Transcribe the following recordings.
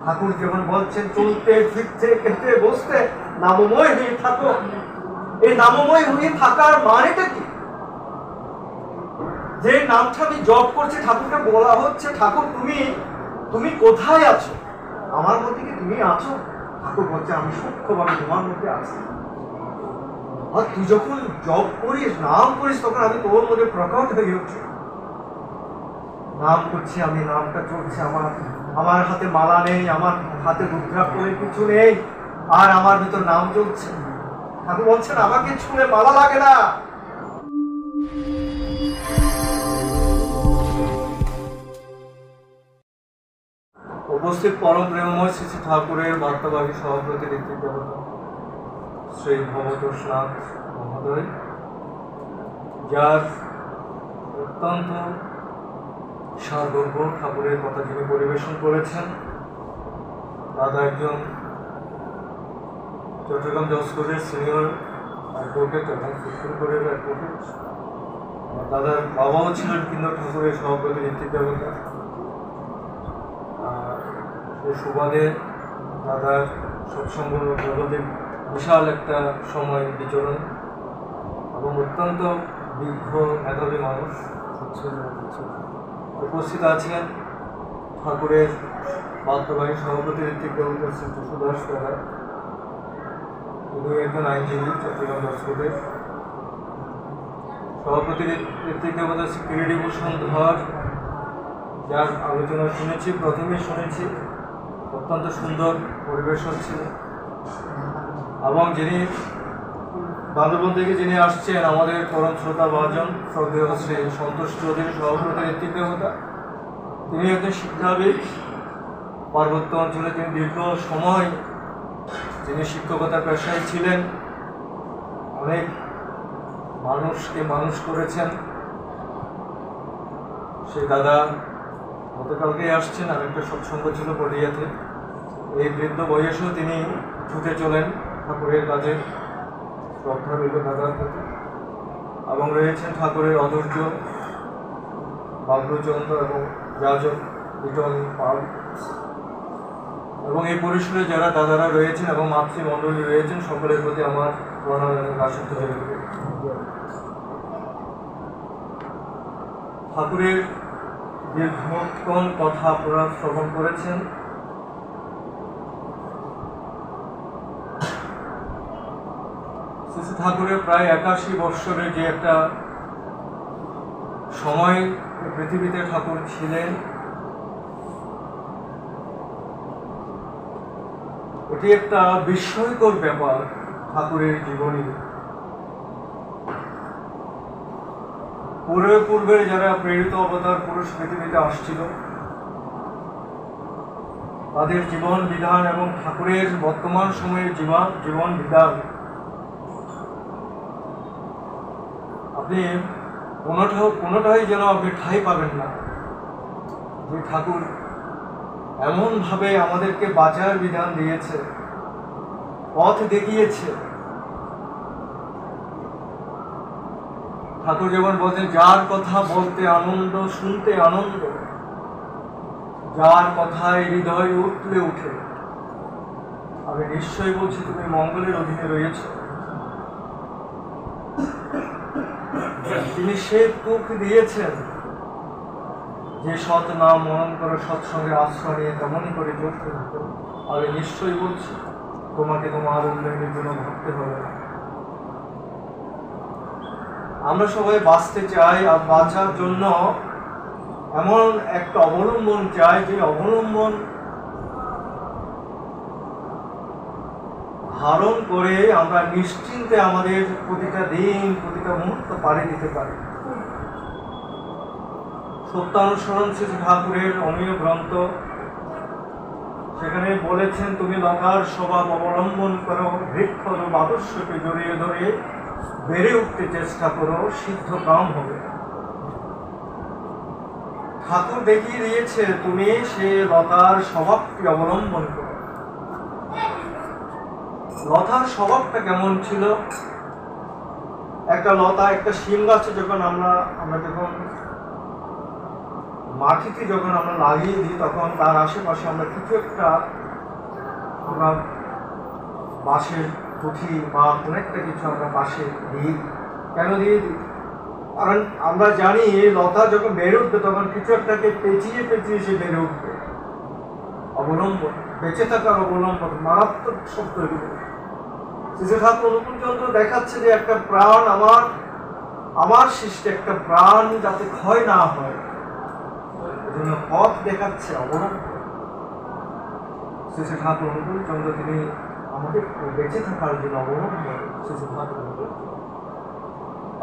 ঠাকুর যেমন বলছেন চলতে ফিরতে খেতে বসতে নামময় হয়ে থাকো। এই নামময় হয়ে থাকার মানেটা কি? যে নামটা আমি জপ করছি, ঠাকুরকে বলা হচ্ছে ঠাকুর তুমি কোথায় আছো? আমার মধ্যে কি তুমি আছো? ঠাকুর বলছে আমি সূক্ষ্মভাবে তোমার মধ্যে আছি। আর তুই যখন জপ করিস, নাম করিস, তখন আমি তোর মধ্যে প্রকট হয়ে উঠছি। নাম করছি আমি, নামটা চলছে আমার হাতে মালা নেই, আমার হাতে রুদ্রাক্ষ নেই, কিছু নেই, আর আমার ভিতর নাম চলছে। ঠাকুর বলছেন আমাকে ছুঁড়ে মালা লাগে না। উপস্থিত পরম প্রেমময় শ্রী ঠাকুরের বার্তাবাহী সভাপতি ঋত্বিক দেবতা শ্রী ভবতোষনাথ মহোদয়, যার অত্যন্ত সারগর্ভ ঠাকুরের কথা যিনি পরিবেশন করেছেন, দাদা একজন চট্টগ্রাম জজ কোর্টের সিনিয়র অ্যাডভোকেট এবং সুপ্রিম কোর্টের অ্যাডভোকেট। দাদার বাবাও ছিলেন কিন্তু ঠাকুরের সভাপতি ঋত্বিক দেবতা। সেই সুবাদে দাদার সৎসঙ্গ জগতের বিশাল একটা সময় বিচরণ এবং অত্যন্ত বিজ্ঞ মেধাবী মানুষ উপস্থিত আছেন। ঠাকুরের বার্তাবাহী সভাপতি ঋত্বিক দেবতা শ্রী সুদাস দাদা, তিনি একজন আইনজীবী চট্টগ্রাম জজ কোর্টের। সভাপতি ঋত্বিক দেবতা শ্রী কিরিটিভূষণ ধর, যার আলোচনা শুনেছি, প্রথমেই শুনেছি, অত্যন্ত সুন্দর পরিবেশন ছিল। এবং যিনি বান্দরবন থেকে যিনি আসছেন, আমাদের পরম শ্রোতা ভাজন শ্রদ্ধেয় শ্রী সন্তোষ চৌধুরী, সভাপতি ঋত্বিক দেবতা, তিনি একজন শিক্ষাবিদ। পার্বত্য অঞ্চলে তিনি দীর্ঘ সময় যিনি শিক্ষকতার পেশায় ছিলেন, অনেক মানুষকে মানুষ করেছেন। সেই দাদা গতকালকেই আসছেন, আর একটা সৎসঙ্গ ছিল পটিয়াতে। এই বৃদ্ধ বয়সেও তিনি ছুটে চলেন ঠাকুরের কাজে, শ্রদ্ধা রইল দাদার প্রতি। এবং রয়েছেন ঠাকুরের অধৈর্য বাবলুচন্দ্র এবং যাজক লিটন পাল, এবং এই পরিসরে যারা দাদারা রয়েছেন এবং মাতৃমণ্ডলী রয়েছেন, সকলের প্রতি আমার প্রণাম এবং আশীর্বাদ জানাই। ঠাকুরের দীর্ঘক্ষণ কথা আপনারা শ্রবণ করেছেন। শ্রী ঠাকুরের প্রায় 81 বৎসরের যে একটা সময় পৃথিবীতে ঠাকুর ছিলেন, এটি একটা বিস্ময়কর ব্যাপার ঠাকুরের জীবনী। পূর্বের যারা প্রেরিত অবতার পুরুষ পৃথিবীতে আসছিল, তাদের জীবন বিধান এবং ঠাকুরের বর্তমান সময়ের জীবন বিধান আপনি কোনোটাই যেন আপনি ঠাঁই পাবেন না। যে ঠাকুর এমনভাবে আমাদেরকে বাঁচার বিধান দিয়েছে, পথ দেখিয়েছে। ঠাকুর যেমন বলছেন, যার কথা বলতে আনন্দ, শুনতে আনন্দ, যার কথায় হৃদয় উঠলে উঠে, আমি নিশ্চয়ই বলছি তুমি মঙ্গলের অধীনে রয়েছ। তিনি সে তুক দিয়েছেন যে সৎ নাম মনন করে সৎসঙ্গে আশ্রয় নিয়ে তেমনই করে চলতে হতো। আমি নিশ্চয়ই বলছি তোমাকে তোমার উন্নয়নের জন্য ভাবতে হবে না। আমরা সবাই বাঁচতে চাই, আর বাঁচার জন্য এমন একটা অবলম্বন চাই, যে অবলম্বন ধারণ করে আমরা নিশ্চিন্তে আমাদের প্রতিটা দিন, প্রতিটা মুহূর্ত পাড়ি দিতে পারি। সত্যানুসরণ শ্রী ঠাকুরের অমীয় গ্রন্থ, সেখানে বলেছেন তুমি লতার স্বভাব অবলম্বন করো, বৃক্ষরূপ আদর্শকে জড়িয়ে ধরে বেড়ে উঠতে চেষ্টা করো, সিদ্ধ কাম হবে। ঠাকুর দেখিয়ে দিয়েছে তুমি সে লতার স্বভাবটি অবলম্বন করো। লতার স্বভাবটা কেমন ছিল? একটা লতা, একটা শিম গাছে যখন আমরা যখন মাটিতে যখন আমরা লাগিয়ে দিই তখন তার আশেপাশে আমরা কিছু একটা আমরা বাঁশের পুঁথি বা কোনো একটা কিছু আমরা পাশে দিই। কেন দিয়ে দিই? কারণ আমরা জানি লতা যখন বেড়ে উঠবে তখন কিছু একটাকে পেঁচিয়ে পেঁচিয়ে সে বেড়ে উঠবে। অবলম্বন, বেঁচে থাকার অবলম্বন মারাত্মক সব তৈরি করে। শ্রী ঠাকুর অনুকূলচন্দ্র দেখাচ্ছে যে একটা প্রাণ আমার সৃষ্টি, একটা প্রাণ যাতে ক্ষয় না হয় এজন্য পথ দেখাচ্ছে অবলম্বন। শ্রী ঠাকুর অনুকূলচন্দ্র তিনি আমাদের বেঁচে থাকার জন্য অবলম্বন। শ্রী ঠাকুর অনুকূল,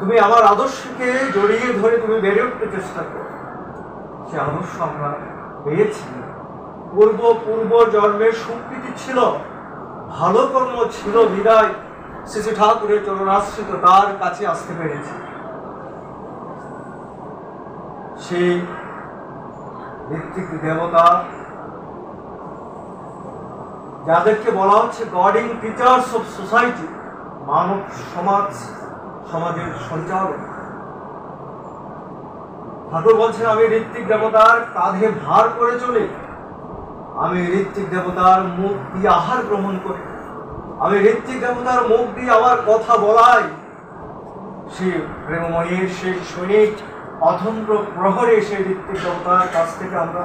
তুমি আমার আদর্শকে জড়িয়ে ধরে তুমি বেড়ে উঠতে চেষ্টা করো। সে আদর্শ আমরা পেয়েছি। পূর্ব জন্মের সুকৃতি ছিল, ভালো কর্ম ছিল বিদায় শ্রী ঠাকুরের চরণাশ্রিত তার কাছে আসতে পেরেছি। সেই ঋত্বিক দেবতা যাদেরকে বলা হচ্ছে গডিং টিচার্স অফ সোসাইটি, মানব সমাজের সঞ্চালক। ঠাকুর বলছেন আমি ঋত্বিক দেবতার কাঁধে ভার করে চলে, আমি ঋত্বিক দেবতার মুখ দিয়ে আহার গ্রহণ করি, আমি ঋত্বিক দেবতার মুখ দিয়ে আমার কথা বলাই। সে প্রেমময়ের সেই সৈনিক অধন্দ্র প্রহরে সেই ঋত্বিক দেবতার কাছ থেকে আমরা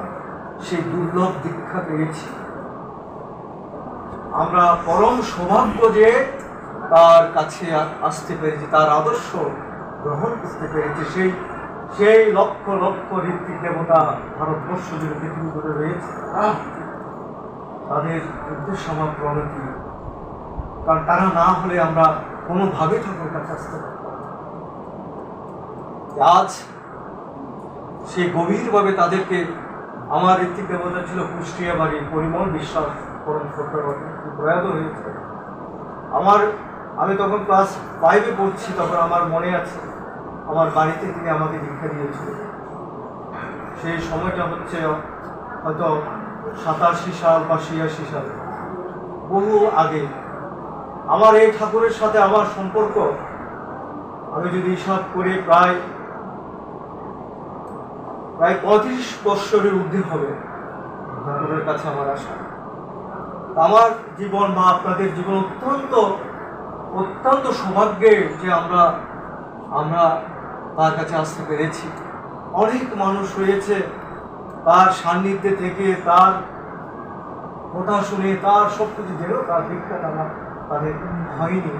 সেই দুর্লভ দীক্ষা পেয়েছি। আমরা পরম সৌভাগ্য যে তার কাছে আসতে পেরেছি, তার আদর্শ গ্রহণ করতে পেরেছি। সেই লক্ষ লক্ষ ঋত্বিক দেবতা ভারতবর্ষ জুড়ে পৃথিবী করে রয়েছে, তাদের উদ্দেশ্য আমার প্রণতি। কারণ তারা না হলে আমরা কোনোভাবে ঠাকুর কাছে আসতে পারি। আজ সেই গভীরভাবে তাদেরকে, আমার ঋত্বিক দেবতা ছিল কুষ্টিয়া বাড়ি পরিমল বিশ্বাস, পরম সত্যবাদী, প্রয়াত হয়েছে। আমি তখন ক্লাস 5-এ পড়ছি, তখন আমার মনে আছে আমার বাড়িতে তিনি আমাকে দীক্ষা দিয়েছিলেন। সেই সময়টা হচ্ছে হয়তো 87 সাল বা 86 সাল, বহু আগে। আমার এই ঠাকুরের সাথে আমার সম্পর্ক আমি যদি হিসাব করে প্রায় 35 বৎসরের ঊর্ধ্বে হবে ঠাকুরের কাছে আমার আসা। আমার জীবন বা আপনাদের জীবন অত্যন্ত সৌভাগ্যের যে আমরা তার কাছে আসতে পেরেছি। অনেক মানুষ রয়েছে তার সান্নিধ্যে থেকে, তার কথা শুনে, তার সব কিছু জেনেও তার দীক্ষাটা তাদের হয়নি।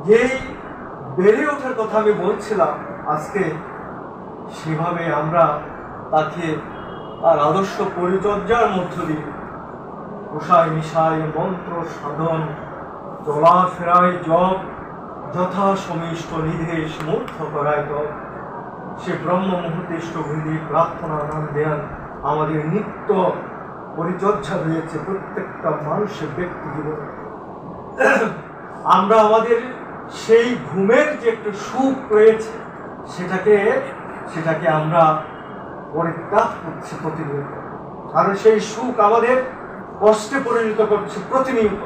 যেই বেড়ে ওঠার কথা আমি বলছিলাম আজকে, সেভাবে আমরা তাকে তার আদর্শ পরিচর্যার মধ্য দিয়ে পোষায় মিশায় মন্ত্র সাধন, চলাফেরায় জপ, যথা সমিষ্ট নিধেশ মূর্ধ করায় তপ, সে ব্রহ্ম মুহূর্তিষ্ঠ ভৃদি প্রার্থনা নাম দেন আমাদের নিত্য পরিচর্যা রয়েছে প্রত্যেকটা মানুষের ব্যক্তি জীবনে। আমরা আমাদের সেই ঘুমের যে একটা সুখ রয়েছে সেটাকে আমরা পরিত্যাগ করছি প্রতিনিয়ত। কারণ সেই সুখ আমাদের কষ্টে পরিণত করছে প্রতিনিয়ত।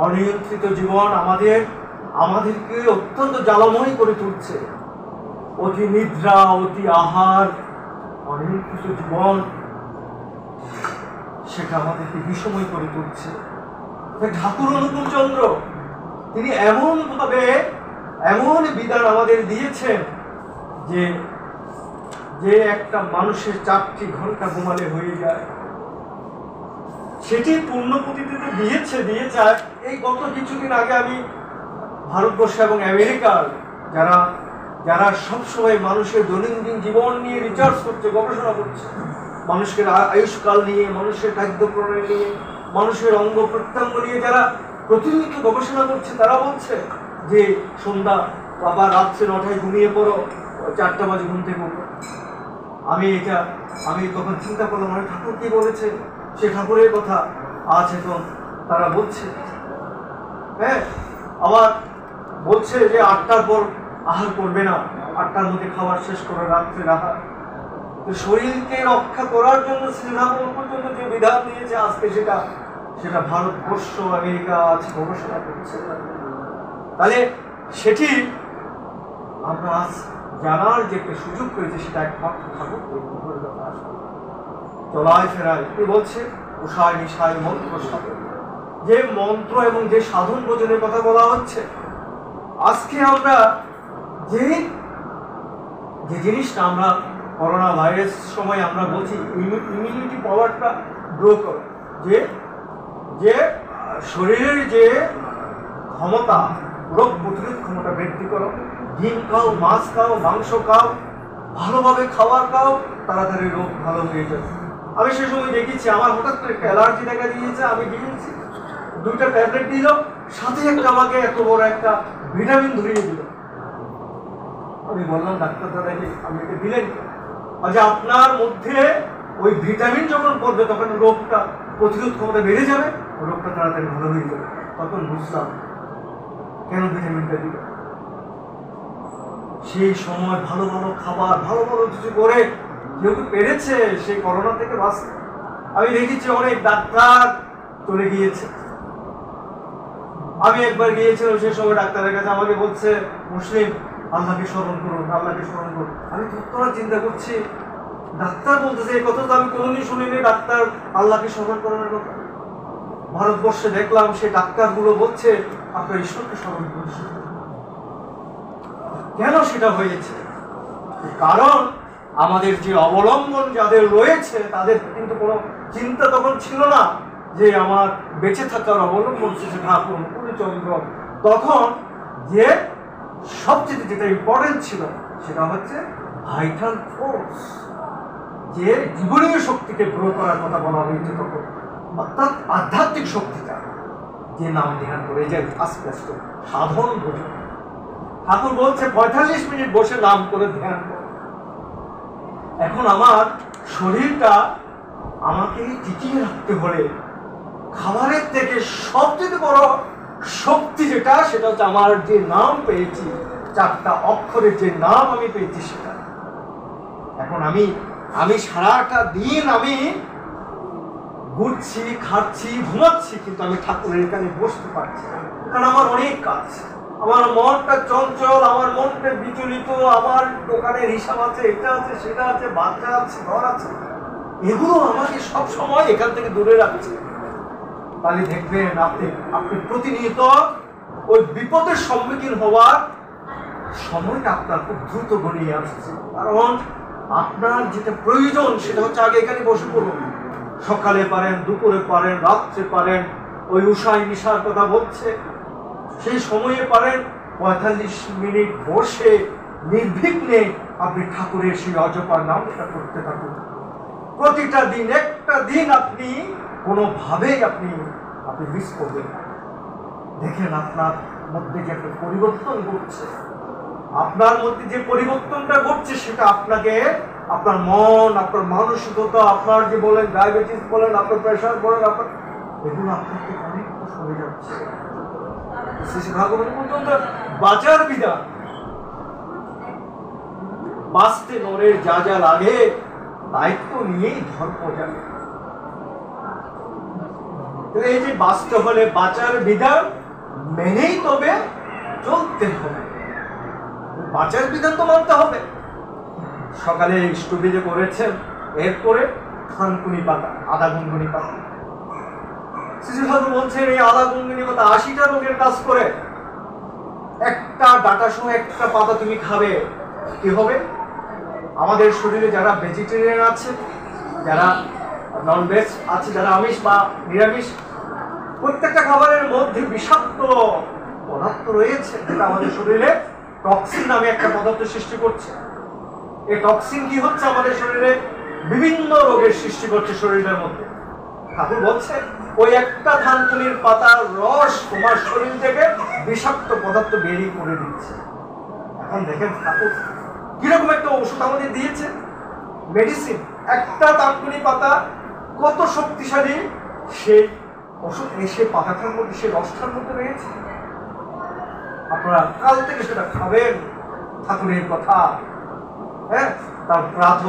অনিয়ন্ত্রিত জীবন আমাদেরকে অত্যন্ত জ্বালাময় করে তুলছে। অতি নিদ্রা, অতি আহার, অনিয়ন্ত্রিত জীবন সেটা আমাদেরকে বিষময় করে তুলছে। ঠাকুর অনুকূলচন্দ্র তিনি এমন বিধান আমাদের দিয়েছেন যে একটা মানুষের 4টি ঘন্টা ঘুমালে হয়ে যায়, সেটি পূর্ণপতিতে দিয়েছে। এই গত কিছুদিন আগে আমি ভারতবর্ষ এবং আমেরিকার যারা সবসময় মানুষের দৈনন্দিন জীবন নিয়ে রিসার্চ করছে, গবেষণা করছে, মানুষের আয়ুষ্কাল নিয়ে, মানুষের খাদ্য প্রণালী নিয়ে, মানুষের অঙ্গ প্রত্যঙ্গ নিয়ে যারা প্রতিনিয়ত গবেষণা করছে, তারা বলছে যে সন্ধ্যা বাবা রাত্রে 9টায় ঘুমিয়ে পড়ো, 4টা বাজে ঘুম থেকে উঠো। আমি তখন চিন্তা করলাম, ঠাকুর কি বলেছে, সে ঠাকুরের কথা আজ এখন তারা বলছে। হ্যাঁ, আবার বলছে যে 8টার পর আহার করবে না, 8টার মধ্যে খাবার শেষ করে রাত্রে আহার। শরীরকে রক্ষা করার জন্য শ্রীরাম পর্যন্ত যে বিধান দিয়েছে আজকে সেটা ভারতবর্ষ, আমেরিকা আজ গবেষণা করছে। তাহলে সেটি আমরা আজ জানার যে একটা সুযোগ পেয়েছে সেটা একমাত্র ঠাকুর চলায় ফেরায় কি বলছে উষায় নিশায় মন্ত্র সাধন, যে মন্ত্র এবং যে সাধন ভোজনের কথা বলা হচ্ছে। আজকে আমরা যে জিনিসটা আমরা করোনা ভাইরাস সময় আমরা বলছি ইমিউনিটি পাওয়ারটা গ্রো করো, যে যে শরীরের যে ক্ষমতা, রোগ প্রতিরোধ ক্ষমতা বৃদ্ধি করো, ডিম খাও, মাছ খাও, মাংস খাও, ভালোভাবে খাবার খাও, তাড়াতাড়ি রোগ ভালো হয়ে যাবে। আমি সে সময় দেখেছি আমার হঠাৎ করে একটা অ্যালার্জি দেখা দিয়েছে, আমি দিয়েছি 2টা ট্যাবলেট দিল, সাথে একটা আমাকে এত বড় একটা ভিটামিন ধরিয়ে দিল। আমি বললাম ডাক্তার দাদাকে আপনি এটা দিলেন, আচ্ছা আপনার মধ্যে ওই ভিটামিন যখন পড়বে তখন রোগটা প্রতিরোধ ক্ষমতা বেড়ে যাবে, রোগটা তাড়াতাড়ি ভালো হয়ে যাবে। তখন বুঝলাম কেন ভিটামিনটা দিল। সেই সময় ভালো ভালো খাবার, ভালো ভালো কিছু করে কেউ পেরেছে সেই করোনা থেকে বাঁচতে। আমি দেখেছি অনেক ডাক্তার চলে গিয়েছে। আমি একবার গিয়েছিলাম, সেই সময় ডাক্তারের কাছে আমাকে বলছে মুসলিম আল্লাহকে স্মরণ করুন, আল্লাহকে স্মরণ করুন। আমি তৎক্ষণাৎ চিন্তা করছি ডাক্তার বলতেছে এই কথা তো আমি কোনোদিন শুনিনি, ডাক্তার আল্লাহকে স্মরণ করার কথা। ভারতবর্ষে দেখলাম সেই ডাক্তারগুলো বলছে আপনার ঈশ্বরকে স্মরণ করুন। কেন সেটা হয়েছে? কারণ আমাদের যে অবলম্বন যাদের রয়েছে তাদের কিন্তু কোনো চিন্তা তখন ছিল না যে আমার বেঁচে থাকার অবলম্বন শেষে ঠাকুর পূর্ণচন্দ্র। তখন যে সবচেয়ে যেটা ইম্পর্টেন্ট ছিল সেটা হচ্ছে ভাইটাল ফোর্স, যে জীবনীয় শক্তিকে গ্রো করার কথা বলা হয়েছে তখন, অর্থাৎ আধ্যাত্মিক শক্তিটা যে নাম ধ্যান করে যে আস্তে আস্তে সাধন বোঝা। ঠাকুর বলছে 45 মিনিট বসে নাম করে ধ্যান করো। এখন আমার শরীরটা আমাকে টিকিয়ে রাখতে হলে খাবারের থেকে সবচেয়ে বড় শক্তি যেটা, সেটা হচ্ছে আমার যে নাম পেয়েছি, 4টা অক্ষরের যে নাম আমি পেয়েছি সেটা। এখন আমি সারাটা দিন আমি ঘুরছি, খাচ্ছি, ঘুমাচ্ছি, কিন্তু আমি ঠাকুরের এখানে বসতে পারছি না, কারণ আমার অনেক কাজ। আমার মনটা চঞ্চল, আমার মনটা বিচলিত, আমার দোকানের হিসাব আছে, এটা আছে, সেটা আছে, বাচ্চা আছে, ঘর আছে, এগুলো আমাকে সব সময় এখান থেকে দূরে রাখছে। তাহলে দেখবেন আপনি প্রতিনিয়ত ওই বিপদের সম্মুখীন হওয়ার সময়টা আপনার খুব দ্রুত গড়িয়ে আসছে। কারণ আপনার যেটা প্রয়োজন সেটা হচ্ছে আগে এখানে বসে পড়ুন। সকালে পারেন, দুপুরে পারেন, রাত্রে পারেন, ওই উষায় নিশার কথা বলছে সেই সময়ে পারেন 45 মিনিট বসে নির্বিঘ্নে আপনি ঠাকুরের সেই অজপার নামটা করতে থাকুন। প্রতিটা দিন, একটা দিন আপনি কোনোভাবেই আপনি মিস করবেন। দেখেন আপনার মধ্যে যে একটা পরিবর্তন ঘটছে, আপনার মধ্যে যে পরিবর্তনটা ঘটছে সেটা আপনাকে, আপনার মন, আপনার মানসিকতা, আপনার যে বলেন ডায়াবেটিস বলেন, আপনার প্রেশার বলেন, আপনার এগুলো আপনাকে অনেক সরে যাচ্ছে। বাঁচার বিধান, বাঁচতে নরের যা যা লাগে দায়িত্ব নিয়েই ধর্ম যাবে। এই যে বাঁচতে হলে বাঁচার বিধান মেনেই তবে চলতে হবে। বাঁচার বিধান তো মানতে হবে। সকালে স্টুডি যে করেছেন, এরপরে থানকুনি পাতা, আদা গুনগুনি পাতা, শিশু ঠাকুর বলছেন এই আদা গুনগুনি পাতা 80টা রোগের কাজ করে। একটা ডাটা সহ একটা পাতা তুমি খাবে, কি হবে? আমাদের শরীরে যারা ভেজিটেরিয়ান আছে, যারা নন ভেজ আছে, যারা আমিষ বা নিরামিষ, প্রত্যেকটা খাবারের মধ্যে বিষাক্ত পদার্থ রয়েছে, যেটা আমাদের শরীরে টক্সিন নামে একটা পদার্থ সৃষ্টি করছে। এই টক্সিন কি হচ্ছে? আমাদের শরীরে বিভিন্ন রোগের সৃষ্টি করছে শরীরের মধ্যে। ঠাকুর বলছে ওই একটা থানকুনির পাতার রস তোমার শরীর থেকে বিষাক্ত পদার্থ বেরিয়ে করে দিচ্ছে। এখন দেখেন ঠাকুর কিরকম একটা ওষুধ আমাদের দিয়েছে, মেডিসিন। একটা থানকুনি পাতা কত শক্তিশালী সেই ওষুধ এসে পাতাটার মধ্যে, সেই রসটার মধ্যে রয়েছে। আপনারা কাল থেকে সেটা খাবেন। ঠাকুরের কথা, হ্যাঁ, তার প্রাত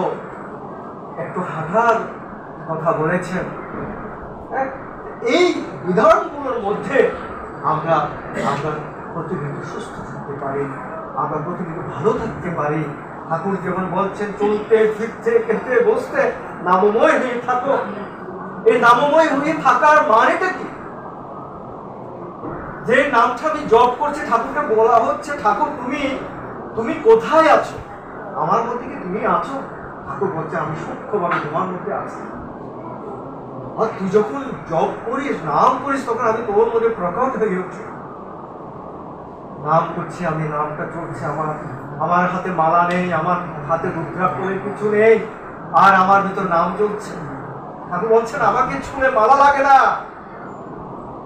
একটু হাঁটার কথা বলেছেন। এই বিধানগুলোর মধ্যে আমরা প্রতিনিয়ত সুস্থ থাকতে পারি। আমরা প্রতিদিন ভালো থাকতে পারি। ঠাকুর যেমন বলছেন, চলতে ফিরতে খেতে বসতে নামময় হয়ে থাকো। এই নামময় হয়ে থাকার মানেটা কি? যে নামটা আমি জপ করছি, ঠাকুরকে বলা হচ্ছে, ঠাকুর তুমি কোথায় আছো? আমার মধ্যে কি তুমি আছো? ঠাকুর বলছে, আমি সূক্ষ্মভাবে তোমার মধ্যে আছি। আর তুই যখন জপ করিস, নাম করিস, তখন আমি তোর মধ্যে প্রকট হয়ে উঠছি। নাম করছি আমি, নামটা চলছে আমার হাতে মালা নেই, আমার হাতে রুদ্রাক্ষ কিছু নেই, আর আমার ভিতর নাম চলছে। ঠাকুর বলছেন, আমাকে ছুঁড়ে মালা লাগে না।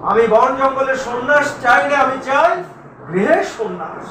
আমি বন জঙ্গলের সন্ন্যাস চাই না, আমি চাই গৃহের সন্ন্যাস।